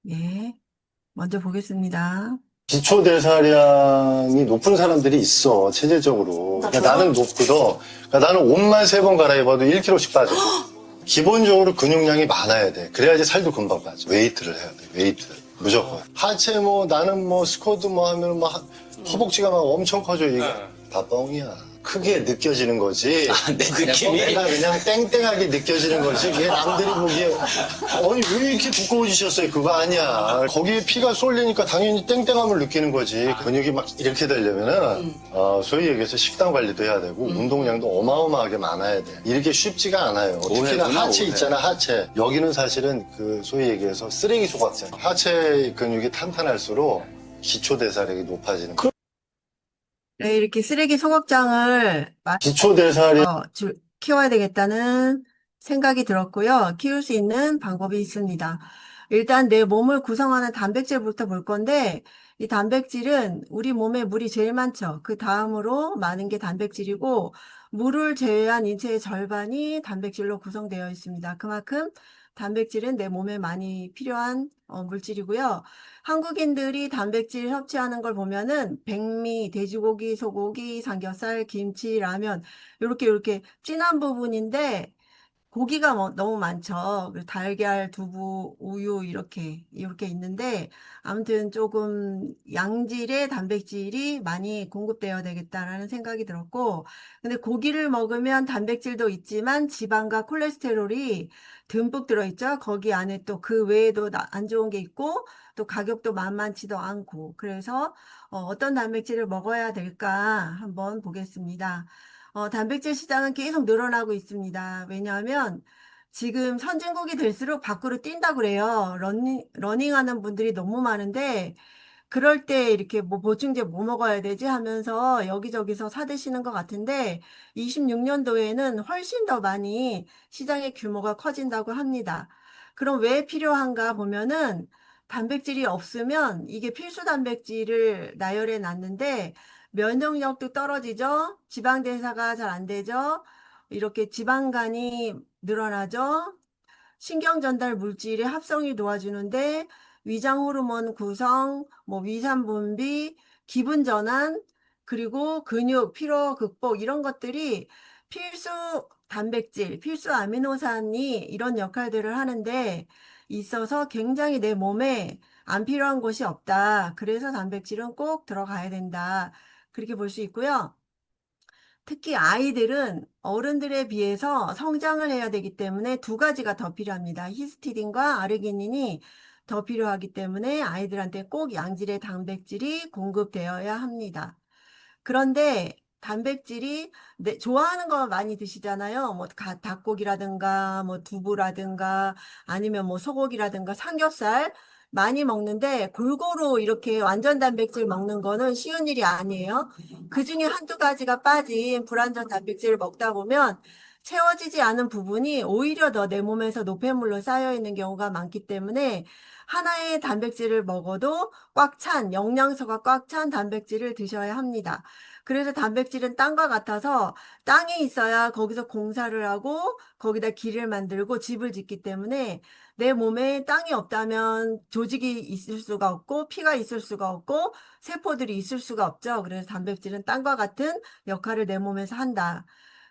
예, 먼저 보겠습니다. 기초 대사량이 높은 사람들이 있어, 체질적으로. 그러니까 나는 높거든. 그러니까 나는 옷만 3번 갈아입어도 1kg씩 빠져. 기본적으로 근육량이 많아야 돼. 그래야지 살도 금방 빠져. 웨이트를 해야 돼, 웨이트. 무조건. 하체 나는 스쿼트 하면 허벅지가 막 엄청 커져. 이게 다 뻥이야. 크게 느껴지는 거지. 내 느낌이? 내가 그냥 땡땡하게 느껴지는 거지. 그게 남들이 보기에 아니 왜 이렇게 두꺼워지셨어요? 그거 아니야. 거기에 피가 쏠리니까 당연히 땡땡함을 느끼는 거지. 근육이 막 이렇게 되려면은 소위 얘기해서 식단 관리도 해야 되고 운동량도 어마어마하게 많아야 돼. 이렇게 쉽지가 않아요. 특히나 오해구나, 하체 오해. 있잖아, 하체. 여기는 사실은 그 소위 얘기해서 쓰레기 소각장. 하체 근육이 탄탄할수록 기초 대사력이 높아지는 거야. 네, 이렇게 쓰레기 소각장을 기초 대사력 키워야 되겠다는 생각이 들었고요. 키울 수 있는 방법이 있습니다. 일단 내 몸을 구성하는 단백질부터 볼 건데, 이 단백질은 우리 몸에 물이 제일 많죠. 그 다음으로 많은 게 단백질이고, 물을 제외한 인체의 절반이 단백질로 구성되어 있습니다. 그만큼 단백질은 내 몸에 많이 필요한 물질이고요. 한국인들이 단백질 섭취하는 걸 보면은 백미, 돼지고기, 소고기, 삼겹살, 김치, 라면 이렇게 진한 부분인데 고기가 너무 많죠. 그리고 달걀, 두부, 우유 이렇게 있는데 아무튼 조금 양질의 단백질이 많이 공급되어야 되겠다라는 생각이 들었고 근데 고기를 먹으면 단백질도 있지만 지방과 콜레스테롤이 듬뿍 들어있죠. 거기 안에 또 그 외에도 안 좋은 게 있고 또 가격도 만만치도 않고 그래서 어떤 단백질을 먹어야 될까 한번 보겠습니다. 단백질 시장은 계속 늘어나고 있습니다. 왜냐하면 지금 선진국이 될수록 밖으로 뛴다고 그래요. 러닝하는 분들이 너무 많은데 그럴 때 이렇게 보충제 뭐 먹어야 되지 하면서 여기저기서 사드시는 것 같은데 26년도에는 훨씬 더 많이 시장의 규모가 커진다고 합니다. 그럼 왜 필요한가 보면은 단백질이 없으면 이게 필수 단백질을 나열해 놨는데 면역력도 떨어지죠. 지방 대사가 잘 안 되죠. 이렇게 지방간이 늘어나죠. 신경 전달 물질의 합성이 도와주는데 위장 호르몬 구성, 위산 분비, 기분 전환, 그리고 근육, 피로 극복 이런 것들이 필수 단백질, 필수 아미노산이 이런 역할들을 하는데 있어서 굉장히 내 몸에 안 필요한 것이 없다. 그래서 단백질은 꼭 들어가야 된다. 그렇게 볼 수 있고요. 특히 아이들은 어른들에 비해서 성장을 해야 되기 때문에 두 가지가 더 필요합니다. 히스티딘과 아르기닌이 더 필요하기 때문에 아이들한테 꼭 양질의 단백질이 공급되어야 합니다. 그런데 단백질이 좋아하는 거 많이 드시잖아요. 닭고기라든가 두부라든가 아니면 소고기라든가 삼겹살 많이 먹는데 골고루 이렇게 완전 단백질 먹는 거는 쉬운 일이 아니에요. 그중에 한두 가지가 빠진 불완전 단백질을 먹다 보면 채워지지 않은 부분이 오히려 더 내 몸에서 노폐물로 쌓여 있는 경우가 많기 때문에 하나의 단백질을 먹어도 영양소가 꽉 찬 단백질을 드셔야 합니다. 그래서 단백질은 땅과 같아서 땅에 있어야 거기서 공사를 하고 거기다 길을 만들고 집을 짓기 때문에 내 몸에 땅이 없다면 조직이 있을 수가 없고 피가 있을 수가 없고 세포들이 있을 수가 없죠. 그래서 단백질은 땅과 같은 역할을 내 몸에서 한다.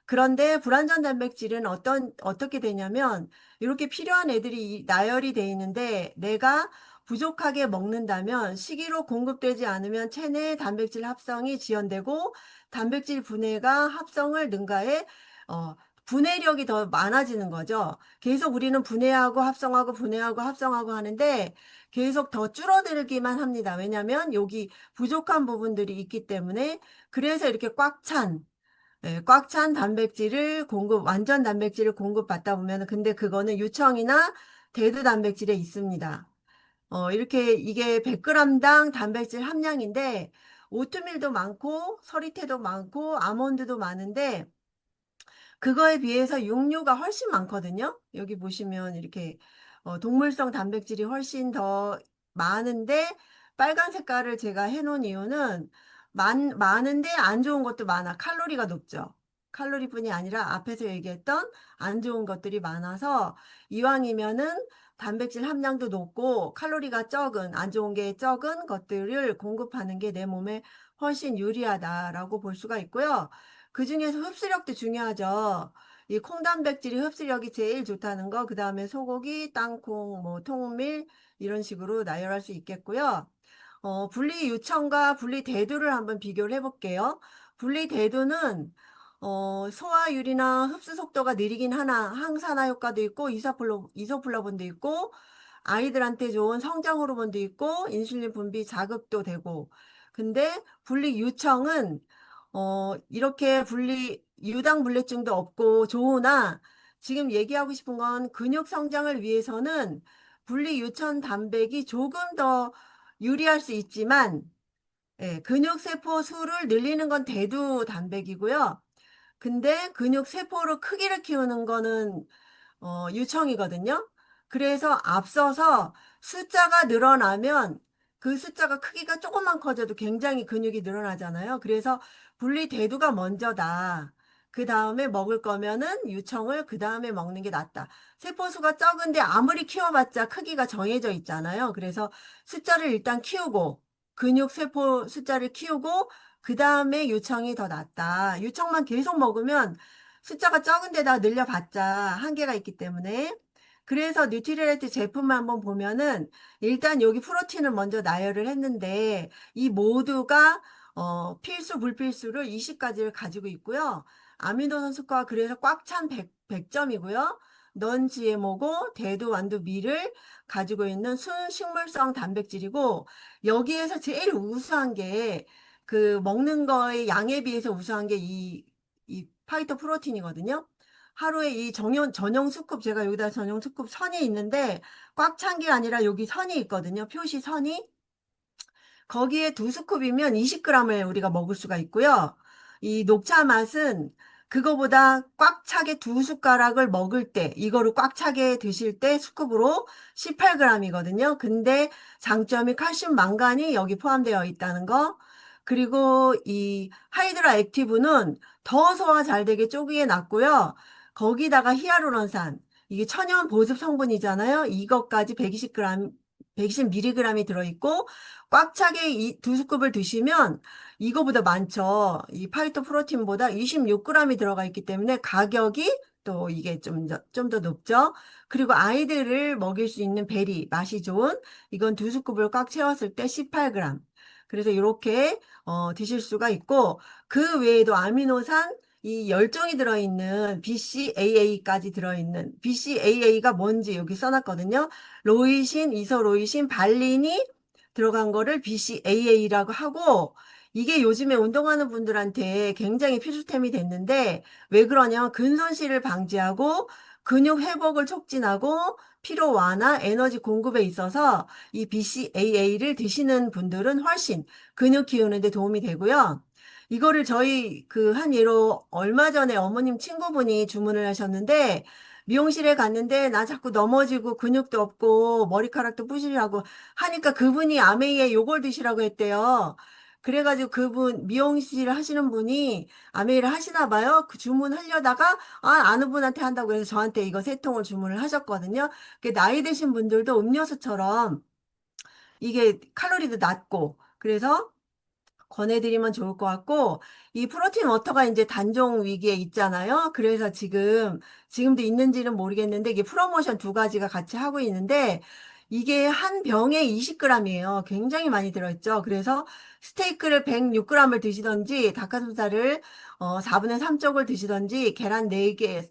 그런데 불완전 단백질은 어떻게 되냐면 이렇게 필요한 애들이 나열이 돼 있는데 내가 부족하게 먹는다면 식이로 공급되지 않으면 체내 단백질 합성이 지연되고 단백질 분해가 합성을 능가해 분해력이 더 많아지는 거죠. 계속 우리는 분해하고 합성하고 분해하고 합성하고 하는데 계속 더 줄어들기만 합니다. 왜냐하면 여기 부족한 부분들이 있기 때문에 그래서 이렇게 꽉 찬 완전 단백질을 공급받다 보면, 근데 그거는 유청이나 대두 단백질에 있습니다. 이게 100g당 단백질 함량인데, 오트밀도 많고, 서리태도 많고, 아몬드도 많은데, 그거에 비해서 육류가 훨씬 많거든요. 여기 보시면 이렇게 동물성 단백질이 훨씬 더 많은데 빨간 색깔을 제가 해놓은 이유는 많은데 안 좋은 것도 많아. 칼로리가 높죠. 칼로리뿐이 아니라 앞에서 얘기했던 안 좋은 것들이 많아서 이왕이면은 단백질 함량도 높고 칼로리가 적은, 안 좋은 게 적은 것들을 공급하는 게 내 몸에 훨씬 유리하다라고 볼 수가 있고요. 그중에서 흡수력도 중요하죠. 이 콩단백질이 흡수력이 제일 좋다는 거, 그 다음에 소고기, 땅콩, 뭐 통밀 이런 식으로 나열할 수 있겠고요. 분리유청과 분리대두를 한번 비교를 해볼게요. 분리대두는 소화율이나 흡수 속도가 느리긴 하나 항산화 효과도 있고 이소플라본도 있고 아이들한테 좋은 성장 호르몬도 있고 인슐린 분비 자극도 되고 근데 분리유청은 이렇게 유당 불내증도 없고 좋으나 지금 얘기하고 싶은 건 근육 성장을 위해서는 분리유천 단백이 조금 더 유리할 수 있지만 예, 근육세포 수를 늘리는 건 대두 단백이고요. 근데 근육세포로 크기를 키우는 거는 유청이거든요. 그래서 앞서서 숫자가 늘어나면 그 숫자가 크기가 조금만 커져도 굉장히 근육이 늘어나잖아요. 그래서 분리대두가 먼저다. 그 다음에 먹을 거면은 유청을 그 다음에 먹는 게 낫다. 세포수가 적은데 아무리 키워봤자 크기가 정해져 있잖아요. 그래서 숫자를 일단 키우고 근육 세포 숫자를 키우고 그 다음에 유청이 더 낫다. 유청만 계속 먹으면 숫자가 적은 데다 늘려봤자 한계가 있기 때문에 그래서 뉴트리라이트 제품을 한번 보면은 일단 여기 프로틴을 먼저 나열을 했는데 이 모두가 필수 불필수를 20가지를 가지고 있고요. 아미노산 수가 그래서 꽉 찬 100점이고요. 넌 GMO고 대두 완두 밀을 가지고 있는 순식물성 단백질이고 여기에서 제일 우수한 게 그 먹는 거의 양에 비해서 우수한 게 이 파이토 프로틴이거든요. 하루에 이 전용 스쿱, 제가 여기다 전용 스쿱 선이 있는데 꽉 찬 게 아니라 여기 선이 있거든요. 표시 선이. 거기에 두 스쿱이면 20g을 우리가 먹을 수가 있고요. 이 녹차 맛은 그거보다 꽉 차게 두 숟가락을 먹을 때, 이거를 꽉 차게 드실 때 스쿱으로 18g이거든요. 근데 장점이 칼슘, 망간이 여기 포함되어 있다는 거. 그리고 이 하이드라 액티브는 더 소화 잘 되게 쪼개게 놨고요. 거기다가 히알루론산, 이게 천연 보습 성분이잖아요. 이것까지 120g, 120mg이 들어있고 꽉 차게 이 두 스쿱을 드시면 이거보다 많죠. 이 파이토 프로틴보다 26g이 들어가 있기 때문에 가격이 또 이게 좀 더 높죠. 그리고 아이들을 먹일 수 있는 베리, 맛이 좋은 이건 두 스쿱을 꽉 채웠을 때 18g. 그래서 이렇게 드실 수가 있고 그 외에도 아미노산 이 열종이 들어있는 BCAA까지 들어있는 BCAA가 뭔지 여기 써놨거든요. 로이신, 이소로이신, 발린이 들어간 거를 BCAA라고 하고 이게 요즘에 운동하는 분들한테 굉장히 필수템이 됐는데 왜 그러냐면 근손실을 방지하고 근육 회복을 촉진하고 피로 완화, 에너지 공급에 있어서 이 BCAA를 드시는 분들은 훨씬 근육 키우는 데 도움이 되고요. 이거를 저희 그 한 예로 얼마 전에 어머님 친구분이 주문을 하셨는데 미용실에 갔는데 나 자꾸 넘어지고 근육도 없고 머리카락도 부실하고 하니까 그분이 아메이에 요걸 드시라고 했대요. 그래가지고 그분 미용실 하시는 분이 아메이를 하시나 봐요. 그 주문하려다가 아는 분한테 한다고 해서 저한테 이거 세 통을 주문을 하셨거든요. 그 나이 드신 분들도 음료수처럼 이게 칼로리도 낮고 그래서 권해드리면 좋을 것 같고, 이 프로틴 워터가 이제 단종 위기에 있잖아요. 그래서 지금도 있는지는 모르겠는데, 이게 프로모션 두 가지가 같이 하고 있는데, 이게 한 병에 20g이에요. 굉장히 많이 들어있죠. 그래서 스테이크를 106g을 드시던지, 닭가슴살을 4분의 3쪽을 드시던지, 계란 4개,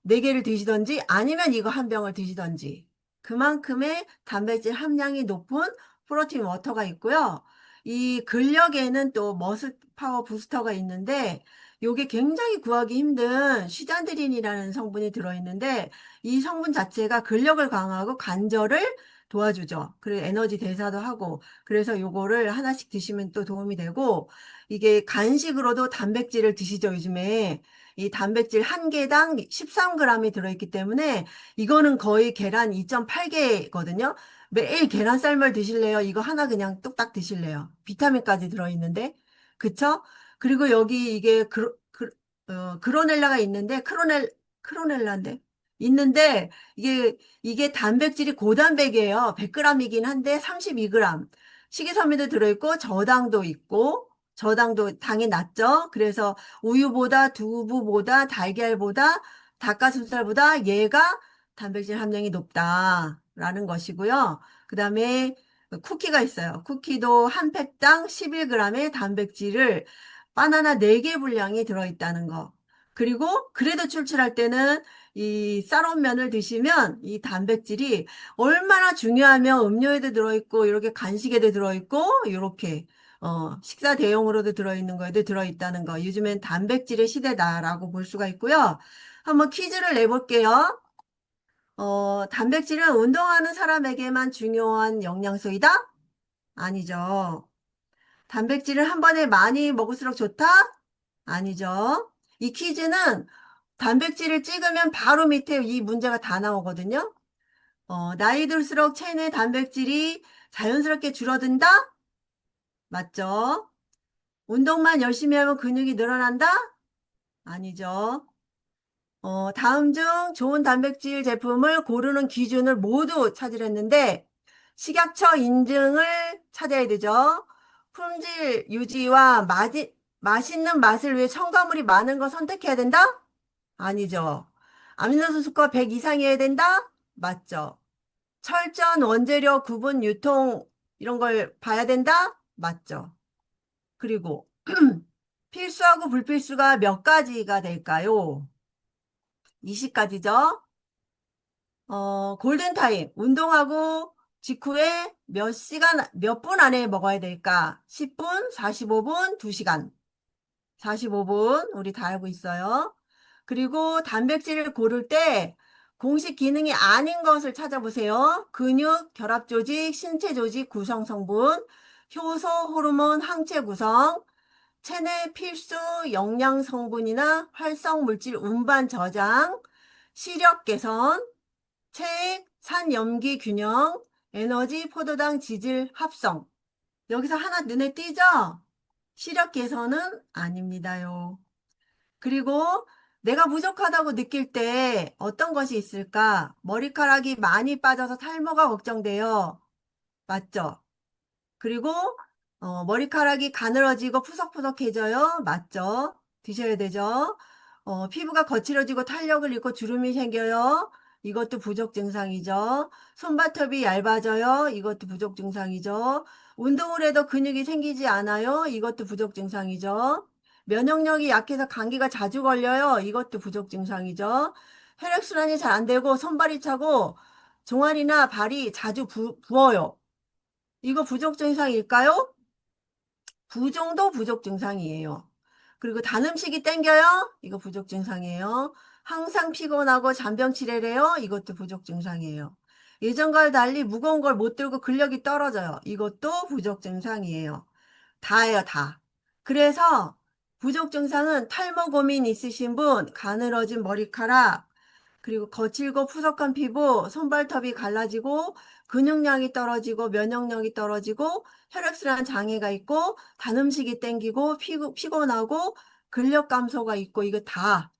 4개를 드시던지, 아니면 이거 한 병을 드시던지. 그만큼의 단백질 함량이 높은 프로틴 워터가 있고요. 이 근력에는 또 머슬 파워 부스터가 있는데 요게 굉장히 구하기 힘든 시잔드린이라는 성분이 들어있는데 이 성분 자체가 근력을 강화하고 관절을 도와주죠. 그리고 에너지 대사도 하고 그래서 요거를 하나씩 드시면 또 도움이 되고 이게 간식으로도 단백질을 드시죠, 요즘에. 이 단백질 한 개당 13g이 들어있기 때문에 이거는 거의 계란 2.8개거든요. 매일 계란 쌀물 드실래요? 이거 하나 그냥 뚝딱 드실래요? 비타민까지 들어있는데. 그쵸? 그리고 여기 이게 그로넬라가 있는데, 크로넬라인데. 있는데 이게 단백질이 고단백이에요. 100g이긴 한데 32g. 식이섬유도 들어있고 저당도 있고 저당도 당이 낮죠. 그래서 우유보다 두부보다 달걀보다 닭가슴살보다 얘가 단백질 함량이 높다라는 것이고요. 그다음에 쿠키가 있어요. 쿠키도 한 팩당 11g의 단백질을 바나나 4개 분량이 들어있다는 거. 그리고 그래도 출출할 때는 이 쌀온 면을 드시면 이 단백질이 얼마나 중요하면 음료에도 들어있고 이렇게 간식에도 들어있고 이렇게 식사 대용으로도 들어있는 거에도 들어있다는 거. 요즘엔 단백질의 시대다라고 볼 수가 있고요. 한번 퀴즈를 내볼게요. 단백질은 운동하는 사람에게만 중요한 영양소이다? 아니죠. 단백질을 한 번에 많이 먹을수록 좋다? 아니죠. 이 퀴즈는 단백질을 찍으면 바로 밑에 이 문제가 다 나오거든요. 나이 들수록 체내 단백질이 자연스럽게 줄어든다? 맞죠? 운동만 열심히 하면 근육이 늘어난다? 아니죠. 다음 중 좋은 단백질 제품을 고르는 기준을 모두 찾으랬는데, 식약처 인증을 찾아야 되죠. 품질 유지와 맛있는 맛을 위해 첨가물이 많은 거 선택해야 된다? 아니죠. 아미노산 스코어 100 이상이어야 된다? 맞죠. 철저한 원재료 구분 유통 이런 걸 봐야 된다? 맞죠. 그리고 필수하고 불필수가 몇 가지가 될까요? 20가지죠. 골든타임, 운동하고 직후에 몇 분 안에 먹어야 될까? 10분, 45분, 2시간. 45분, 우리 다 알고 있어요. 그리고 단백질을 고를 때 공식 기능이 아닌 것을 찾아보세요. 근육, 결합 조직, 신체 조직 구성 성분, 효소, 호르몬, 항체 구성, 체내 필수 영양 성분이나 활성 물질 운반 저장, 시력 개선, 체액, 산염기 균형, 에너지, 포도당, 지질 합성. 여기서 하나 눈에 띄죠? 시력 개선은 아닙니다요. 그리고 내가 부족하다고 느낄 때 어떤 것이 있을까? 머리카락이 많이 빠져서 탈모가 걱정돼요. 맞죠? 그리고 머리카락이 가늘어지고 푸석푸석해져요. 맞죠? 드셔야 되죠. 피부가 거칠어지고 탄력을 잃고 주름이 생겨요. 이것도 부족 증상이죠. 손바톱이 얇아져요. 이것도 부족 증상이죠. 운동을 해도 근육이 생기지 않아요. 이것도 부족 증상이죠. 면역력이 약해서 감기가 자주 걸려요. 이것도 부족 증상이죠. 혈액순환이 잘 안 되고 손발이 차고 종아리나 발이 자주 부어요. 이거 부족 증상일까요? 부종도 부족 증상이에요. 그리고 단 음식이 땡겨요? 이거 부족 증상이에요. 항상 피곤하고 잔병치레래요? 이것도 부족 증상이에요. 예전과 달리 무거운 걸 못 들고 근력이 떨어져요. 이것도 부족 증상이에요. 다예요, 다. 그래서 부족 증상은 탈모 고민 있으신 분, 가늘어진 머리카락, 그리고 거칠고 푸석한 피부, 손발톱이 갈라지고 근육량이 떨어지고 면역력이 떨어지고 혈액순환 장애가 있고 단 음식이 땡기고 피곤하고 근력 감소가 있고 이거 다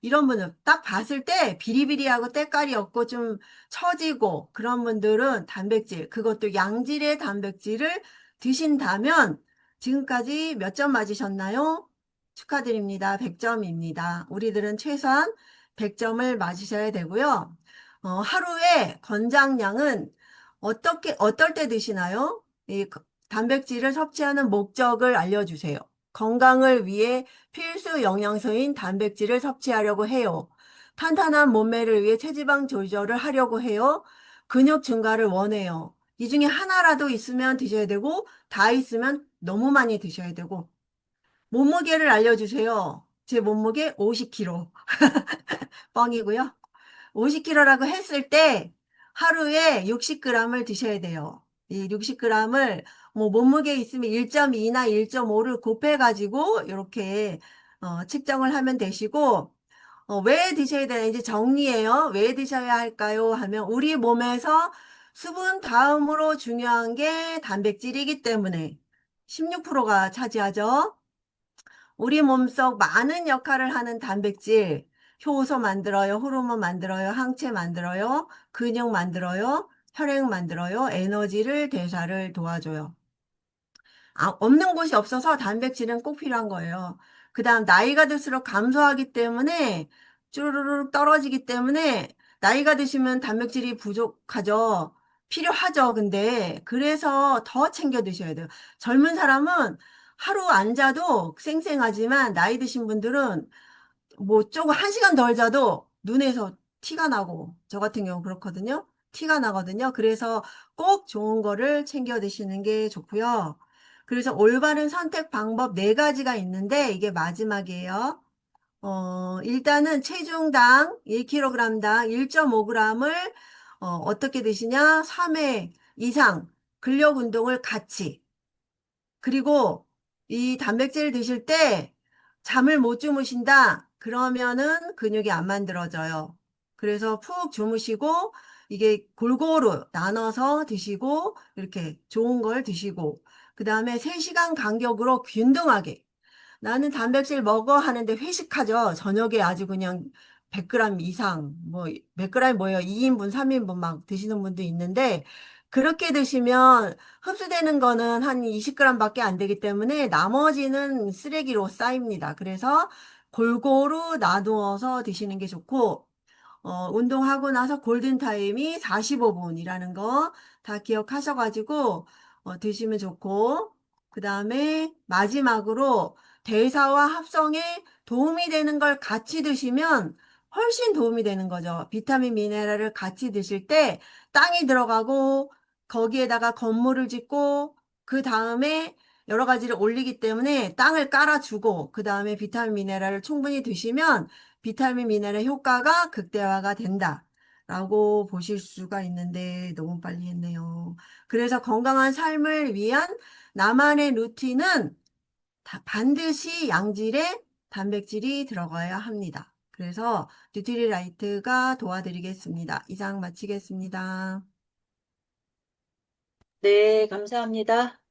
이런 분은 딱 봤을 때 비리비리하고 때깔이 없고 좀 처지고 그런 분들은 단백질, 그것도 양질의 단백질을 드신다면 지금까지 몇 점 맞으셨나요? 축하드립니다. 100점입니다. 우리들은 최소한 100점을 맞으셔야 되고요. 하루에 권장량은 어떨 때 드시나요? 단백질을 섭취하는 목적을 알려주세요. 건강을 위해 필수 영양소인 단백질을 섭취하려고 해요. 탄탄한 몸매를 위해 체지방 조절을 하려고 해요. 근육 증가를 원해요. 이 중에 하나라도 있으면 드셔야 되고, 다 있으면 너무 많이 드셔야 되고, 몸무게를 알려주세요. 제 몸무게 50kg. 뻥이고요. 50kg라고 했을 때 하루에 60g을 드셔야 돼요. 이 60g을 뭐 몸무게 있으면 1.2나 1.5를 곱해가지고 이렇게 측정을 하면 되시고 왜 드셔야 되나 이제 정리해요. 왜 드셔야 할까요? 하면 우리 몸에서 수분 다음으로 중요한 게 단백질이기 때문에 16%가 차지하죠. 우리 몸속 많은 역할을 하는 단백질, 효소 만들어요, 호르몬 만들어요, 항체 만들어요, 근육 만들어요, 혈액 만들어요, 에너지를 대사를 도와줘요. 없는 곳이 없어서 단백질은 꼭 필요한 거예요. 그 다음 나이가 들수록 감소하기 때문에 쭈루루룩 떨어지기 때문에 나이가 드시면 단백질이 부족하죠. 필요하죠. 근데 그래서 더 챙겨 드셔야 돼요. 젊은 사람은 하루 안 자도 쌩쌩하지만 나이 드신 분들은 뭐 조금 한 시간 덜 자도 눈에서 티가 나고 저 같은 경우 그렇거든요. 티가 나거든요. 그래서 꼭 좋은 거를 챙겨 드시는 게 좋고요. 그래서 올바른 선택 방법 네 가지가 있는데 이게 마지막이에요. 일단은 체중당 1kg당 1.5g을 어떻게 드시냐? 3회 이상 근력 운동을 같이 그리고 이 단백질 드실 때 잠을 못 주무신다? 그러면은 근육이 안 만들어져요. 그래서 푹 주무시고 이게 골고루 나눠서 드시고 이렇게 좋은 걸 드시고 그 다음에 3시간 간격으로 균등하게 나는 단백질 먹어 하는데 회식하죠. 저녁에 아주 그냥 100g 이상, 뭐, 100g이 뭐예요? 2인분, 3인분 막 드시는 분도 있는데, 그렇게 드시면 흡수되는 거는 한 20g밖에 안 되기 때문에 나머지는 쓰레기로 쌓입니다. 그래서 골고루 나누어서 드시는 게 좋고, 운동하고 나서 골든타임이 45분이라는 거 다 기억하셔가지고, 드시면 좋고, 그 다음에 마지막으로 대사와 합성에 도움이 되는 걸 같이 드시면 훨씬 도움이 되는 거죠. 비타민, 미네랄을 같이 드실 때 땅이 들어가고, 거기에다가 건물을 짓고, 그 다음에 여러 가지를 올리기 때문에 땅을 깔아주고, 그 다음에 비타민, 미네랄을 충분히 드시면 비타민 미네랄 효과가 극대화가 된다. 라고 보실 수가 있는데 너무 빨리 했네요. 그래서 건강한 삶을 위한 나만의 루틴은 반드시 양질의 단백질이 들어가야 합니다. 그래서 뉴트리라이트가 도와드리겠습니다. 이상 마치겠습니다. 네, 감사합니다.